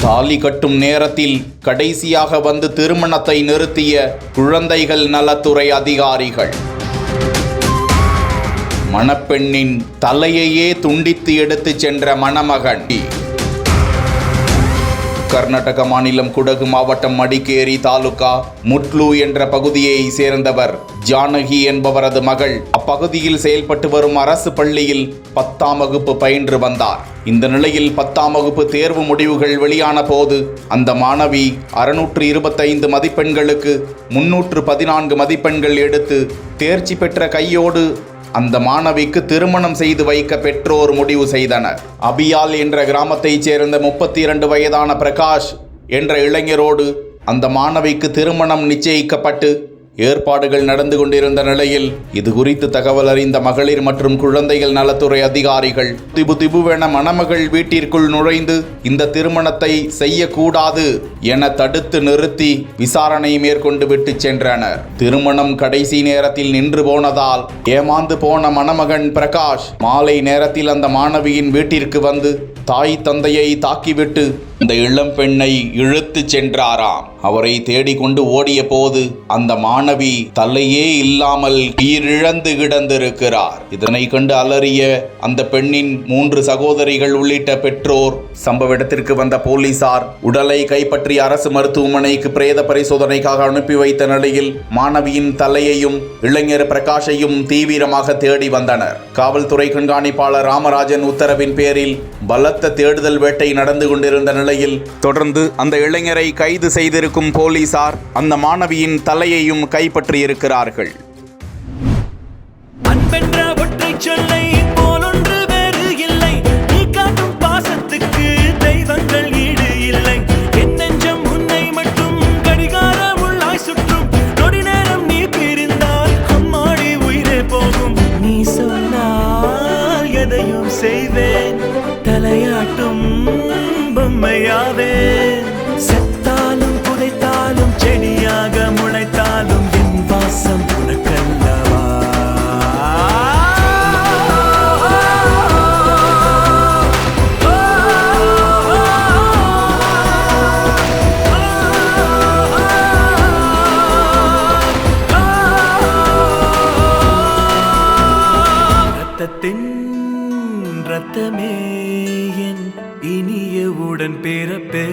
தாலி கட்டும் நேரத்தில் கடைசியாக வந்து திருமணத்தை நிறுத்திய குழந்தைகள் நலத்துறை அதிகாரிகள். மணப்பெண்ணின் தலையையே துண்டித்து எடுத்துச் சென்ற மணமகன். கர்நாடக மாநிலம் குடகு மாவட்டம் மடிக்கேரி தாலுகா முட்லு என்ற பகுதியை சேர்ந்தவர் ஜானகி என்பவரது மகள் அப்பகுதியில் செயல்பட்டு வரும் அரசு பள்ளியில் 10ஆம் வகுப்பு பயின்று வந்தார். இந்த நிலையில் 10ஆம் வகுப்பு தேர்வு முடிவுகள் வெளியான போது அந்த மாணவி 625 மதிப்பெண்களுக்கு 314 மதிப்பெண்கள் எடுத்து தேர்ச்சி பெற்ற கையோடு அந்த மாணவிக்கு திருமணம் செய்து வைக்க பெற்றோர் முடிவு செய்தனர். அபியால் என்ற கிராமத்தைச் சேர்ந்த 32 வயதான பிரகாஷ் என்ற இளைஞரோடு அந்த மாணவிக்கு திருமணம் நிச்சயிக்கப்பட்டு ஏற்பாடுகள் நடந்து கொண்டிருந்த நிலையில் இது குறித்து தகவல் அறிந்த மகளிர் மற்றும் குழந்தைகள் நலத்துறை அதிகாரிகள் திபுதிபுவென மணமகள் வீட்டிற்குள் நுழைந்து இந்த திருமணத்தை செய்யக்கூடாது என தடுத்து நிறுத்தி விசாரணை மேற்கொண்டு விட்டு சென்றனர். திருமணம் கடைசி நேரத்தில் நின்று போனதால் ஏமாந்து போன மணமகன் பிரகாஷ் மாலை நேரத்தில் அந்த மாணவியின் வீட்டிற்கு வந்து தாய் தந்தையை தாக்கிவிட்டு அந்த இளம் பெண்ணை இழுத்து சென்றாராம். அவரை தேடிக்கொண்டு ஓடிய போது அந்த மாணவி தலையே இல்லாமல் உயிரிழந்து கிடந்திருக்கிறார். இதனை கண்டு அலறிய அந்த பெண்ணின் 3 சகோதரிகள் உள்ளிட்ட பெற்றோர் சம்பவ இடத்திற்கு வந்த போலீசார் உடலை கைப்பற்றி அரசு மருத்துவமனைக்கு பிரேத பரிசோதனைக்காக அனுப்பி வைத்த நிலையில் மாணவியின் தலையையும் இளைஞர் பிரகாஷையும் தீவிரமாக தேடி வந்தனர். காவல்துறை கண்காணிப்பாளர் ராமராஜன் உத்தரவின் பேரில் பலத்த தேடுதல் வேட்டை நடந்து கொண்டிருந்த நிலையில் தொடர்ந்து அந்த இளைஞரை கைது செய்திருக்கும் போலீசார் அந்த மாணவியின் தலையையும் கைப்பற்றியிருக்கிறார்கள். தலையாட்டும் பொம்மையாவே செத்தாலும் புதைத்தாலும் செடியாக முளைத்தாலும் என் வாசம் உனக்கல்லவா. ரத்தத்தின் ரத்தமே என் இனிய உடன் பிறப்பே.